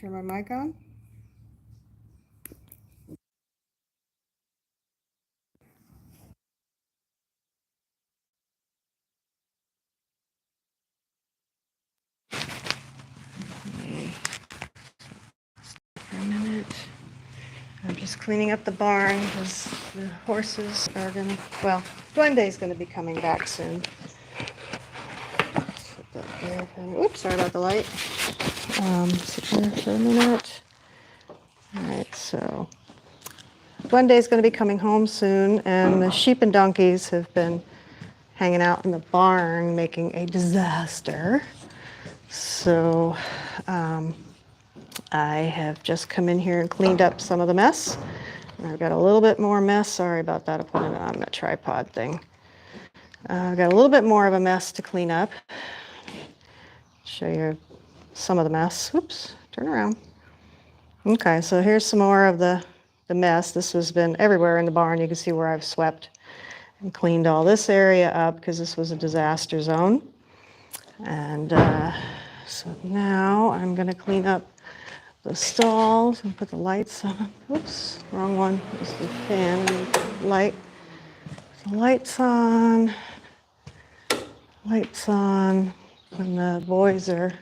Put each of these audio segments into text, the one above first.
Turn my mic on. For a minute. I'm just cleaning up the barn because the horses are gonna, well, Duende's gonna be coming back soon. Oops, sorry about the light. Sit there for a minute. All right, so Duende's gonna be coming home soon, and the sheep and donkeys have been hanging out in the barn making a disaster. So I have just come in here and cleaned up some of the mess. I've got a little bit more mess. Sorry about that. I put it on the tripod thing. I've got a little bit more of a mess to clean up. Show you some of the mess. Oops, turn around. Okay, so here's some more of the mess. This has been everywhere in the barn. You can see where I've swept and cleaned all this area up because this was a disaster zone. And so now I'm going to clean up the stalls and put the lights on. Oops, wrong one. This is the fan light. The lights on. Lights on. When the boys are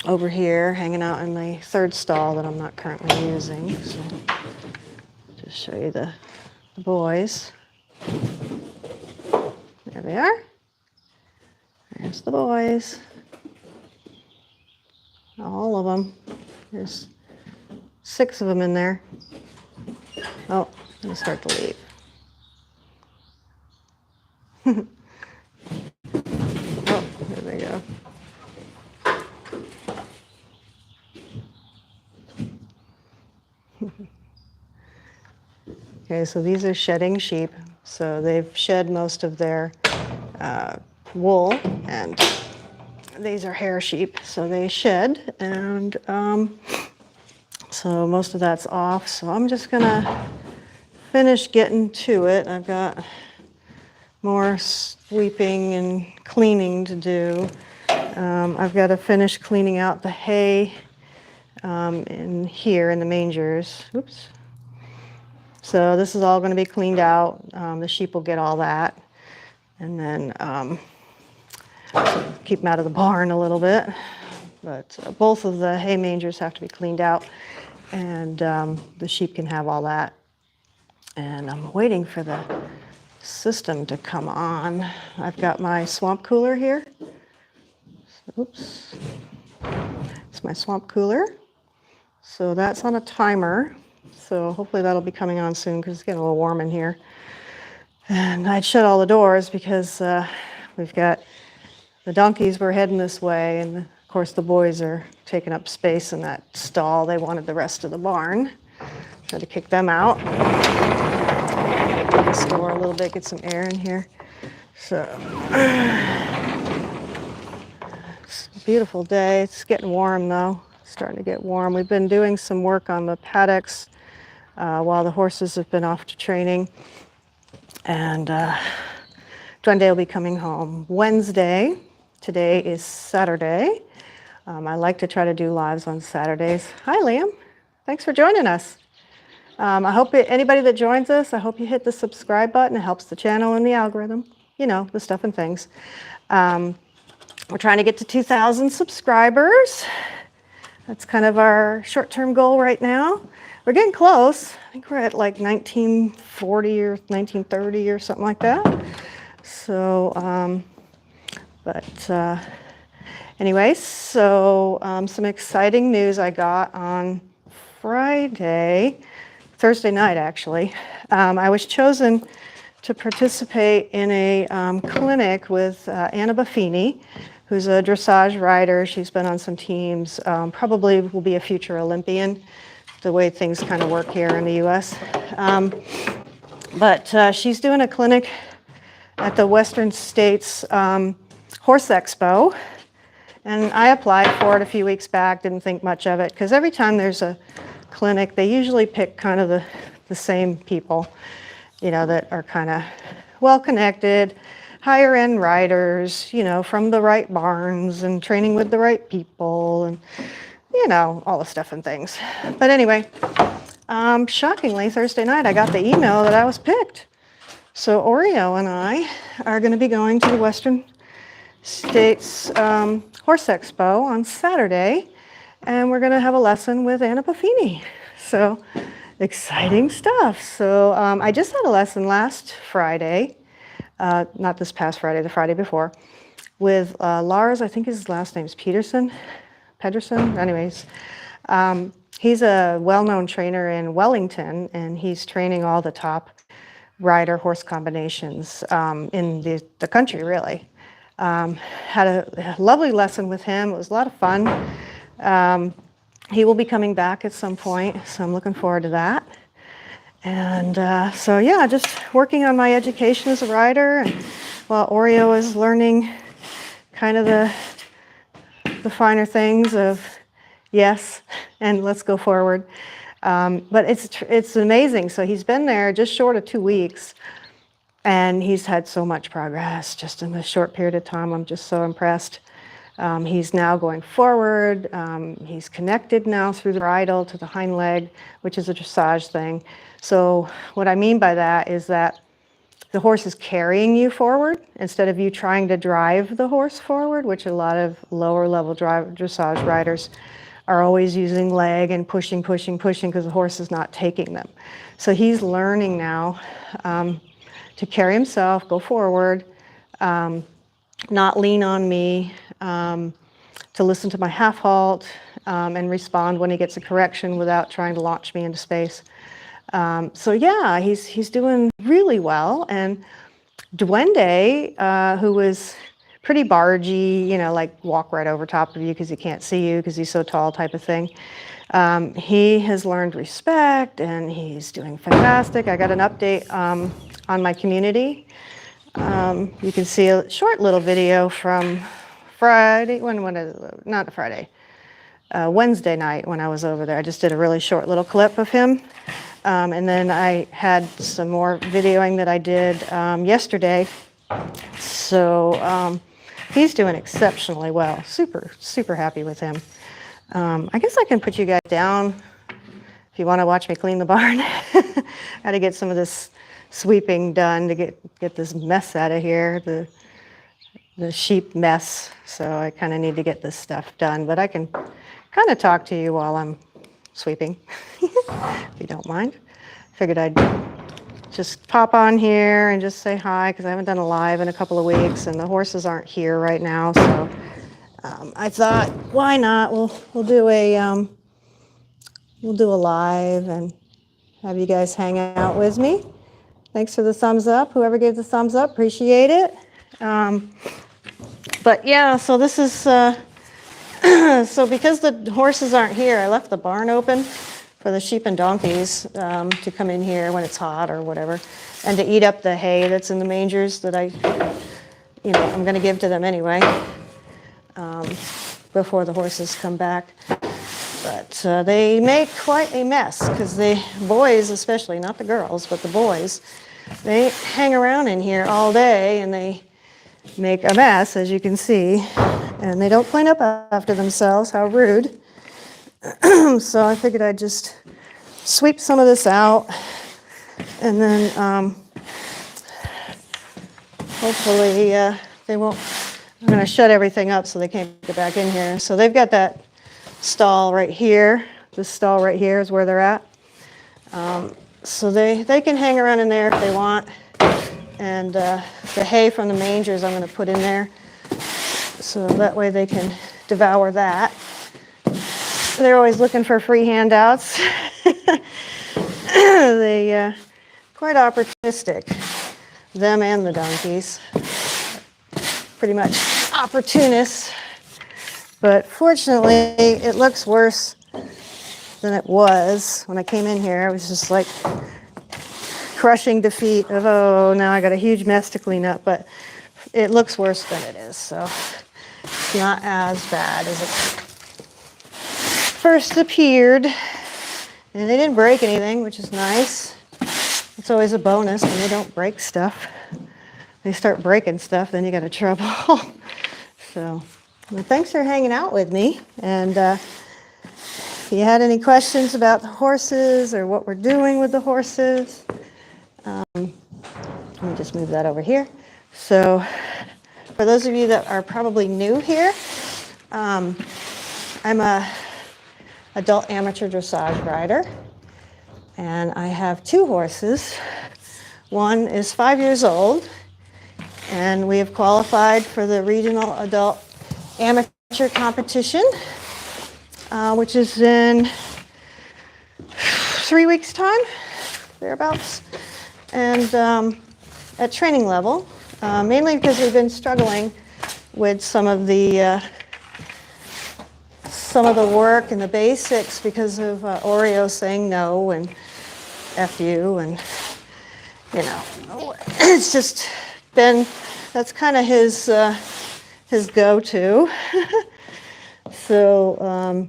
over here hanging out in the third stall that I'm not currently using. So just show you the boys. There they are. There's the boys. All of them. There's 6 of them in there. Oh, they start to leave. Oh, there they go. Okay, so these are shedding sheep. So they've shed most of their wool, and these are hair sheep. So they shed, and so most of that's off. So I'm just gonna finish getting to it. I've got more sweeping and cleaning to do. I've got to finish cleaning out the hay in here in the mangers. Oops. So this is all going to be cleaned out. The sheep will get all that. And then keep them out of the barn a little bit. But both of the hay mangers have to be cleaned out. And the sheep can have all that. And I'm waiting for the system to come on. I've got my swamp cooler here. Oops. It's my swamp cooler. So that's on a timer. So hopefully that'll be coming on soon because it's getting a little warm in here. And I'd shut all the doors because we've got the donkeys were heading this way, and of course the boys are taking up space in that stall. They wanted the rest of the barn. Had to kick them out. Open the door a little bit, get some air in here. So it's a beautiful day. It's getting warm though. It's starting to get warm. We've been doing some work on the paddocks while the horses have been off to training. And Duende will be coming home Wednesday. Today is Saturday. I like to try to do lives on Saturdays. Hi, Liam. Thanks for joining us. I hope anybody that joins us, I hope you hit the subscribe button. It helps the channel and the algorithm. You know, the stuff and things. We're trying to get to 2,000 subscribers. That's kind of our short-term goal right now. We're getting close. I think we're at like 1940 or 1930 or something like that. So, anyway, so some exciting news I got on Thursday night actually. I was chosen to participate in a clinic with Anna Buffini, who's a dressage rider. She's been on some teams, probably will be a future Olympian, the way things kind of work here in the US. But she's doing a clinic at the Western States Horse Expo. And I applied for it a few weeks back, didn't think much of it, because every time there's a clinic, they usually pick kind of the same people, you know, that are kind of well-connected, higher-end riders, you know, from the right barns and training with the right people. And you know, all the stuff and things. But anyway, shockingly, Thursday night, I got the email that I was picked. So Oreo and I are going to be going to the Western States Horse Expo on Saturday, and we're going to have a lesson with Anna Buffini. So exciting stuff. So I just had a lesson last Friday, not this past Friday, the Friday before, with Lars, I think his last name's Pedersen. Anyways, he's a well-known trainer in Wellington, and he's training all the top rider horse combinations in the country, really. Had a lovely lesson with him. It was a lot of fun. He will be coming back at some point, so I'm looking forward to that. And so yeah, just working on my education as a rider, and while Oreo is learning kind of the finer things of yes, and let's go forward. But it's amazing. So he's been there just short of 2 weeks, and he's had so much progress just in a short period of time. I'm just so impressed. He's now going forward. He's connected now through the bridle to the hind leg, which is a dressage thing. So what I mean by that is that the horse is carrying you forward instead of you trying to drive the horse forward, which a lot of lower level dressage riders are always using leg and pushing because the horse is not taking them. So he's learning now to carry himself, go forward, not lean on me, to listen to my half halt and respond when he gets a correction without trying to launch me into space. So yeah, he's doing really well. And Duende, who was pretty bargy, you know, like walk right over top of you because he can't see you because he's so tall type of thing. He has learned respect, and he's doing fantastic. I got an update on my community. You can see a short little video from Friday, not Friday, Wednesday night when I was over there. I just did a really short little clip of him. And then I had some more videoing that I did yesterday. So he's doing exceptionally well. Super happy with him. I guess I can put you guys down if you want to watch me clean the barn. Got to get some of this sweeping done to get this mess out of here, the sheep mess. So I kind of need to get this stuff done. But I can kind of talk to you while I'm sweeping, if you don't mind. Figured I'd just pop on here and just say hi, because I haven't done a live in a couple of weeks, and the horses aren't here right now. So I thought, why not? We'll do a live and have you guys hang out with me. Thanks for the thumbs up. Whoever gave the thumbs up, appreciate it. But yeah, so this is so because the horses aren't here, I left the barn open for the sheep and donkeys to come in here when it's hot or whatever, and to eat up the hay that's in the mangers that I'm going to give to them anyway before the horses come back. But they make quite a mess because the boys, especially, not the girls, but the boys, they hang around in here all day and they make a mess, as you can see, and they don't clean up after themselves. How rude. So I figured I'd just sweep some of this out, and then hopefully they won't. I'm going to shut everything up so they can't get back in here. So they've got that stall right here. This stall right here is where they're at. So they can hang around in there if they want. And the hay from the mangers I'm going to put in there, so that way they can devour that. They're always looking for free handouts. They quite opportunistic, them and the donkeys. Pretty much opportunists. But fortunately, it looks worse than it was when I came in here. I was just like crushing defeat of, oh, now I got a huge mess to clean up. But it looks worse than it is, so it's not as bad as it first appeared. And they didn't break anything, which is nice. It's always a bonus when they don't break stuff. They start breaking stuff, then you got a trouble. So, well, thanks for hanging out with me. And you had any questions about the horses or what we're doing with the horses. Let me just move that over here. So for those of you that are probably new here, I'm a adult amateur dressage rider, and I have 2 horses. One is 5 years old, and we have qualified for the regional adult amateur competition, which is in 3 weeks' time, thereabouts, and at training level, mainly because we've been struggling with some of the work and the basics because of Oreo saying no and F you, and you know, it's just been, that's kind of his go-to. So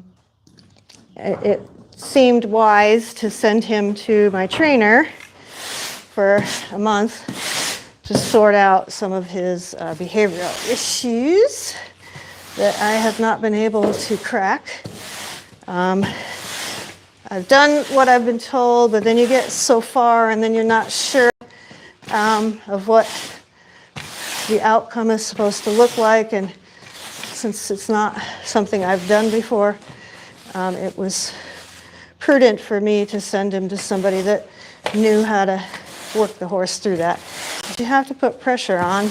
it seemed wise to send him to my trainer for a month to sort out some of his behavioral issues that I have not been able to crack. I've done what I've been told, but then you get so far and then you're not sure of what the outcome is supposed to look like. And since it's not something I've done before, it was prudent for me to send him to somebody that knew how to work the horse through that. You have to put pressure on,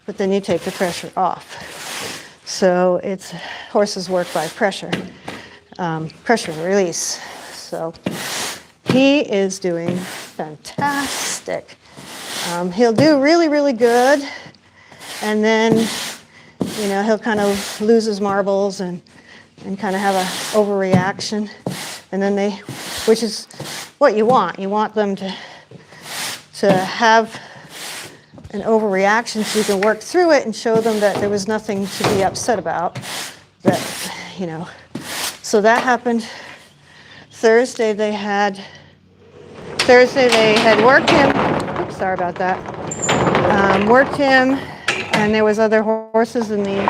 but then you take the pressure off. So it's horses work by pressure, pressure release. So he is doing fantastic. He'll do really, really good, and then, you know, he'll kind of lose his marbles and kind of have an overreaction, and then which is what you want. You want them to have an overreaction so you can work through it and show them that there was nothing to be upset about. That, you know, so that happened. Thursday they had worked him. Oops, sorry about that. Worked him, and there was other horses in the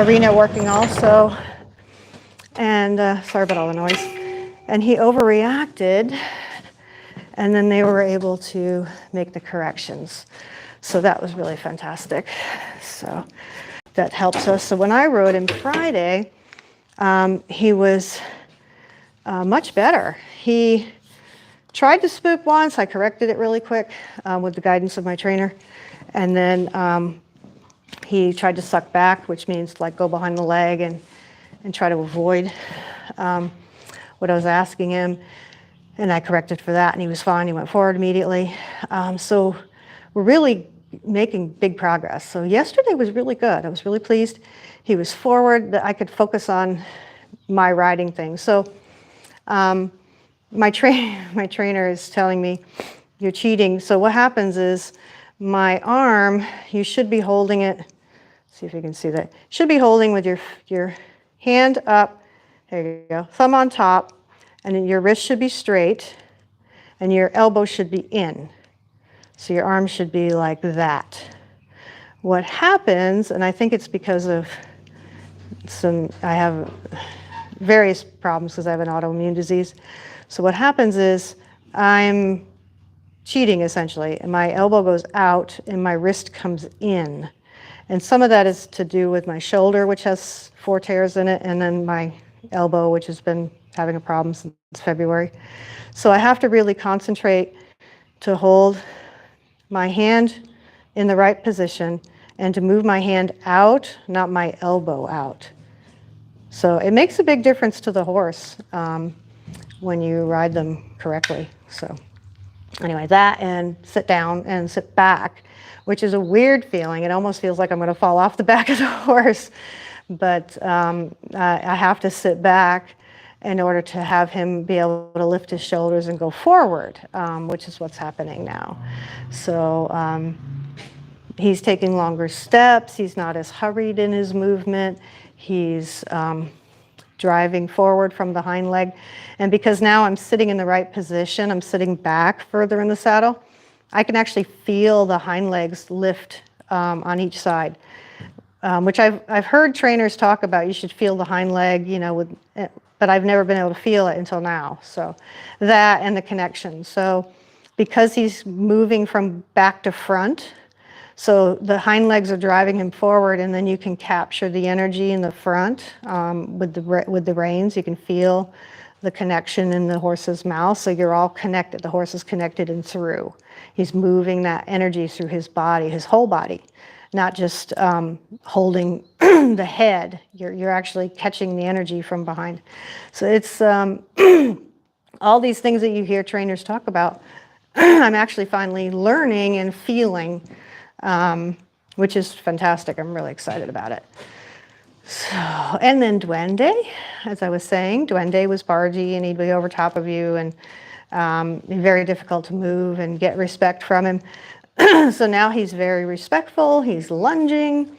arena working also. And sorry about all the noise. And he overreacted, and then they were able to make the corrections. So that was really fantastic. So that helps us. So when I rode him Friday, he was much better. He tried to spook once. I corrected it really quick with the guidance of my trainer. And then he tried to suck back, which means like go behind the leg and try to avoid what I was asking him. And I corrected for that, and he was fine. He went forward immediately. So we're really making big progress. So yesterday was really good. I was really pleased. He was forward, that I could focus on my riding thing. So my trainer is telling me, you're cheating. So what happens is my arm, you should be holding it, see if you can see that, should be holding with your hand up, there you go, thumb on top, and then your wrist should be straight, and your elbow should be in. So your arm should be like that. What happens, and I think it's because of I have various problems because I have an autoimmune disease. So what happens is I'm cheating essentially, and my elbow goes out and my wrist comes in. And some of that is to do with my shoulder, which has 4 tears in it, and then my elbow, which has been having a problem since February. So I have to really concentrate to hold my hand in the right position and to move my hand out, not my elbow out. So it makes a big difference to the horse when you ride them correctly. So anyway, that and sit down and sit back, which is a weird feeling. It almost feels like I'm going to fall off the back of the horse. But I have to sit back in order to have him be able to lift his shoulders and go forward, which is what's happening now. So he's taking longer steps. He's not as hurried in his movement. He's driving forward from the hind leg. And because now I'm sitting in the right position, I'm sitting back further in the saddle, I can actually feel the hind legs lift on each side. Which I've heard trainers talk about. You should feel the hind leg, you know, but I've never been able to feel it until now. So that and the connection. So because he's moving from back to front, so the hind legs are driving him forward, and then you can capture the energy in the front with the reins. You can feel the connection in the horse's mouth. So you're all connected. The horse is connected and through. He's moving that energy through his body, his whole body, not just holding the head. You're actually catching the energy from behind. So it's all these things that you hear trainers talk about. I'm actually finally learning and feeling, which is fantastic. I'm really excited about it. So, and then Duende, as I was saying, Duende was bargy and he'd be over top of you and very difficult to move and get respect from him. So now he's very respectful. He's lunging,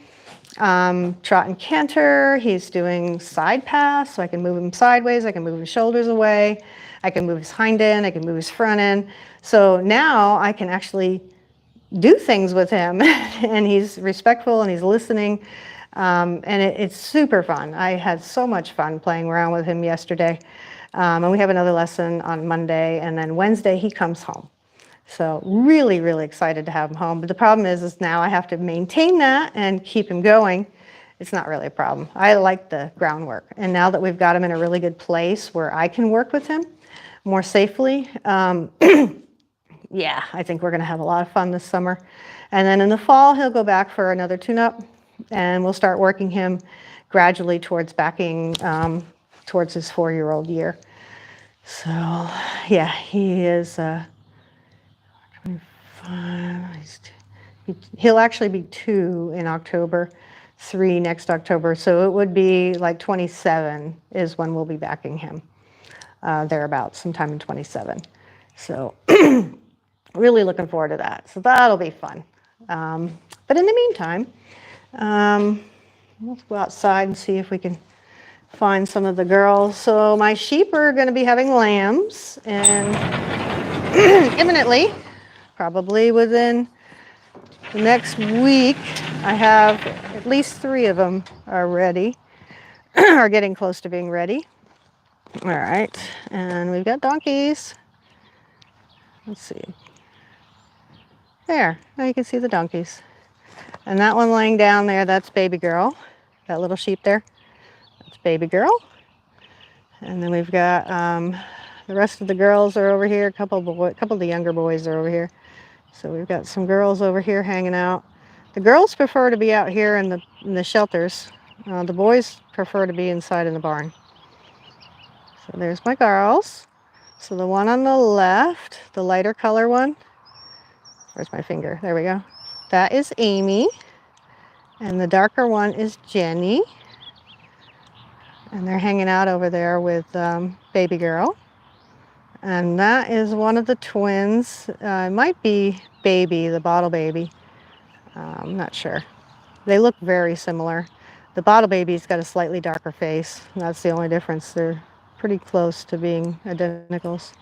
trot and canter. He's doing side pass, so I can move him sideways. I can move his shoulders away. I can move his hind end. I can move his front end. So now I can actually do things with him, and he's respectful and he's listening, and it's super fun. I had so much fun playing around with him yesterday, and we have another lesson on Monday, and then Wednesday he comes home. So really, really excited to have him home. But the problem is now I have to maintain that and keep him going. It's not really a problem. I like the groundwork, and now that we've got him in a really good place where I can work with him more safely, yeah, I think we're going to have a lot of fun this summer. And then in the fall, he'll go back for another tune-up, and we'll start working him gradually towards backing towards his 4-year-old year. So, yeah, he is 25. He'll actually be 2 in October, 3 next October. So it would be like 27 is when we'll be backing him, thereabouts, sometime in 27. So really looking forward to that. So that'll be fun. But in the meantime, let's go outside and see if we can find some of the girls. So my sheep are going to be having lambs, and imminently, probably within the next week, I have at least 3 of them are ready, are getting close to being ready. All right, and we've got donkeys. Let's see. There, now you can see the donkeys. And that one laying down there, that's baby girl. That little sheep there, that's baby girl. And then we've got the rest of the girls are over here. A couple of the younger boys are over here. So we've got some girls over here hanging out. The girls prefer to be out here in the shelters. The boys prefer to be inside in the barn. So there's my girls. So the one on the left, the lighter color one, where's my finger? There we go. That is Amy. And the darker one is Jenny. And they're hanging out over there with baby girl. And that is one of the twins. It might be baby, the bottle baby. I'm not sure. They look very similar. The bottle baby's got a slightly darker face. That's the only difference. They're pretty close to being identicals.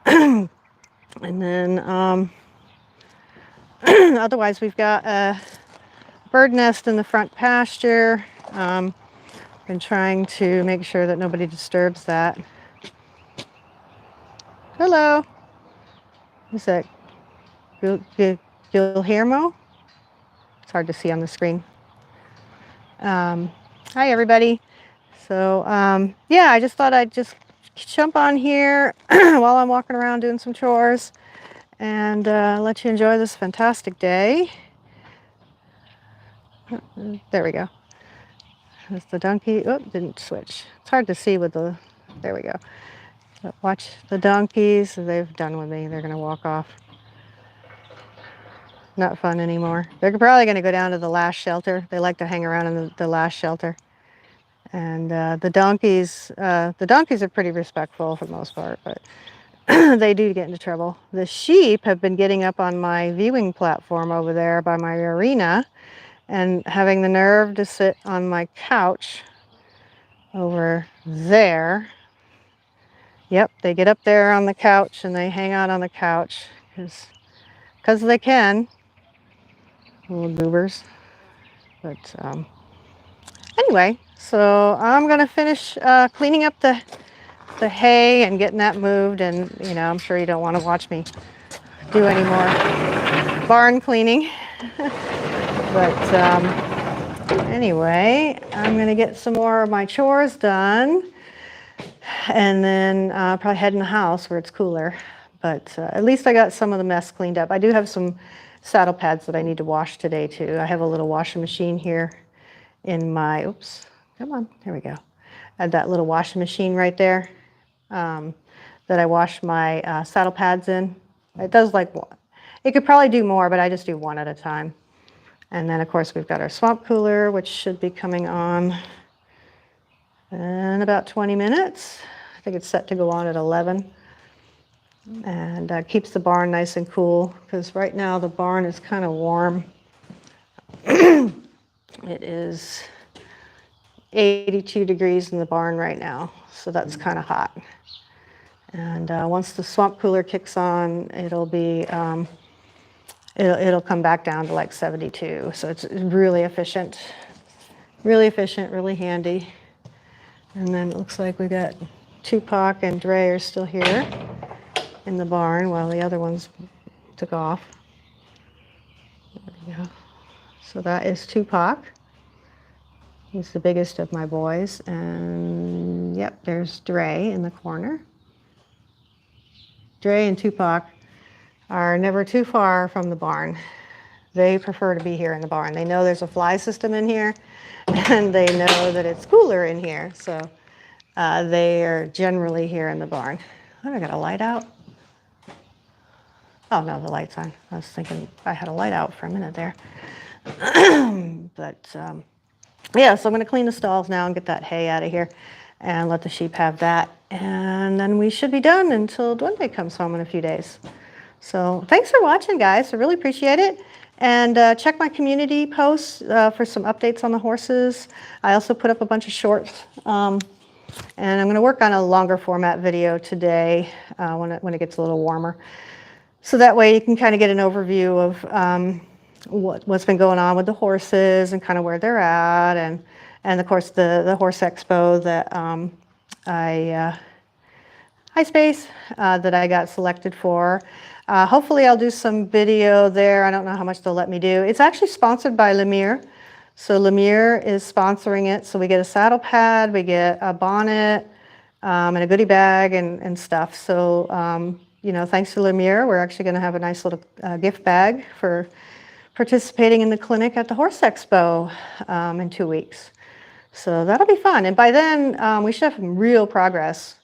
And then otherwise we've got a bird nest in the front pasture. Been trying to make sure that nobody disturbs that. Hello. Who's that? Guillermo? It's hard to see on the screen. Hi, everybody. So, yeah, I just thought I'd just jump on here while I'm walking around doing some chores and let you enjoy this fantastic day. There we go. There's the donkey. Oh, didn't switch. It's hard to see with the... There we go. But watch the donkeys. They've done with me. They're going to walk off. Not fun anymore. They're probably going to go down to the last shelter. They like to hang around in the last shelter. And the donkeys are pretty respectful for the most part, but they do get into trouble. The sheep have been getting up on my viewing platform over there by my arena and having the nerve to sit on my couch over there. Yep, they get up there on the couch and they hang out on the couch because they can. Little goobers. But anyway, so I'm going to finish cleaning up the hay and getting that moved. And, you know, I'm sure you don't want to watch me do any more barn cleaning. But anyway, I'm going to get some more of my chores done. And then probably head in the house where it's cooler. But at least I got some of the mess cleaned up. I do have some saddle pads that I need to wash today too. I have a little washing machine here in my, oops, come on, there we go. I have that little washing machine right there that I wash my saddle pads in. It does like one. It could probably do more, but I just do one at a time. And then of course we've got our swamp cooler, which should be coming on in about 20 minutes. I think it's set to go on at 11. And keeps the barn nice and cool, because right now the barn is kind of warm. It is 82 degrees in the barn right now, so that's kind of hot. And once the swamp cooler kicks on, it'll be it'll come back down to like 72. So it's really efficient, really handy. And then it looks like we got Tupac and Dre are still here in the barn while the other ones took off. There we go. So that is Tupac. He's the biggest of my boys. And yep, there's Dre in the corner. Dre and Tupac are never too far from the barn. They prefer to be here in the barn. They know there's a fly system in here, and they know that it's cooler in here. So they are generally here in the barn. Oh, I got a light out. Oh, no, the light's on. I was thinking I had a light out for a minute there. But, yeah, so I'm going to clean the stalls now and get that hay out of here and let the sheep have that. And then we should be done until Duende comes home in a few days. So thanks for watching, guys. I really appreciate it. And check my community posts for some updates on the horses. I also put up a bunch of shorts. And I'm going to work on a longer format video today when it gets a little warmer. So that way you can kind of get an overview of what's been going on with the horses and kind of where they're at. And of course, the horse expo that iSpace that I got selected for. Hopefully I'll do some video there. I don't know how much they'll let me do. It's actually sponsored by Lemire. So Lemire is sponsoring it. So we get a saddle pad, we get a bonnet, and a goodie bag and stuff. So, you know, thanks to Lemire, we're actually going to have a nice little gift bag for participating in the clinic at the Horse Expo in 2 weeks. So that'll be fun. And by then, we should have some real progress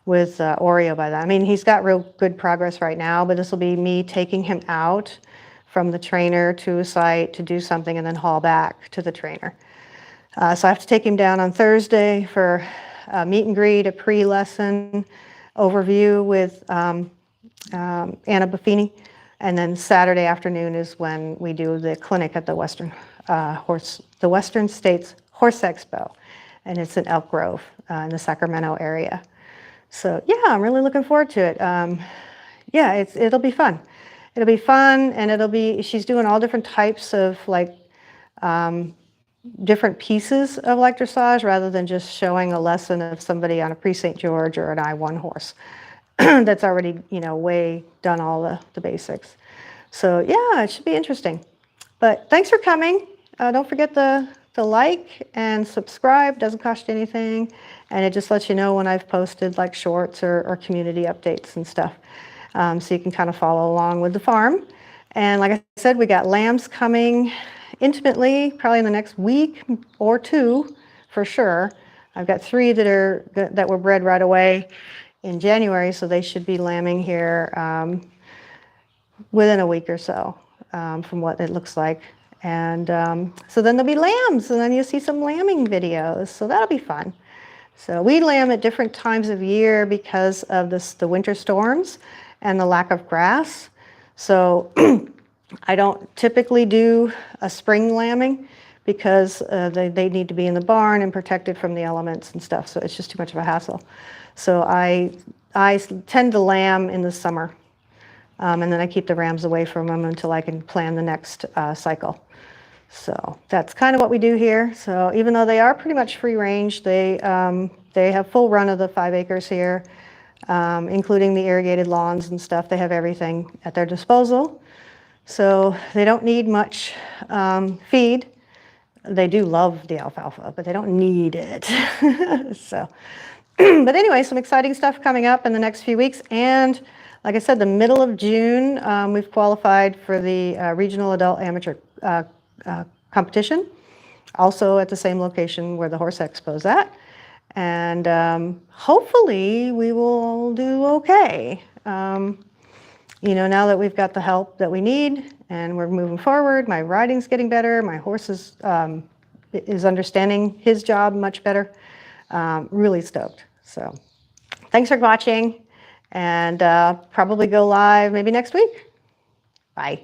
with Oreo by then. I mean, he's got real good progress right now, but this will be me taking him out from the trainer to a site to do something and then haul back to the trainer. So I have to take him down on Thursday for a meet and greet, a pre-lesson overview with Anna Buffini. And then Saturday afternoon is when we do the clinic at the Western States Horse Expo. And it's in Elk Grove in the Sacramento area. So yeah, I'm really looking forward to it. Yeah, it'll be fun. It'll be fun, and she's doing all different types of like different pieces of like dressage rather than just showing a lesson of somebody on a Pre-St. George or an I1 horse that's already, you know, way done all the basics. So yeah, it should be interesting. But thanks for coming. Don't forget to like and subscribe. Doesn't cost you anything, and it just lets you know when I've posted like shorts or community updates and stuff. So you can kind of follow along with the farm. And like I said, we got lambs coming intimately, probably in the next week or two for sure. I've got 3 that were bred right away in January, so they should be lambing here within a week or so from what it looks like. And so then there'll be lambs, and then you'll see some lambing videos, so that'll be fun. So we lamb at different times of year because of the winter storms and the lack of grass. So I don't typically do a spring lambing because they need to be in the barn and protected from the elements and stuff, so it's just too much of a hassle. So I tend to lamb in the summer, and then I keep the rams away from them until I can plan the next cycle. So that's kind of what we do here. So even though they are pretty much free range, they have full run of the 5 acres here, including the irrigated lawns and stuff. They have everything at their disposal. So they don't need much feed. They do love the alfalfa, but they don't need it. So, but anyway, some exciting stuff coming up in the next few weeks. And like I said, the middle of June, we've qualified for the regional adult amateur competition, also at the same location where the Horse Expo is at. And hopefully we will do okay. You know, now that we've got the help that we need and we're moving forward, my riding's getting better, my horse is understanding his job much better. Really stoked. So thanks for watching, and probably go live maybe next week. Bye.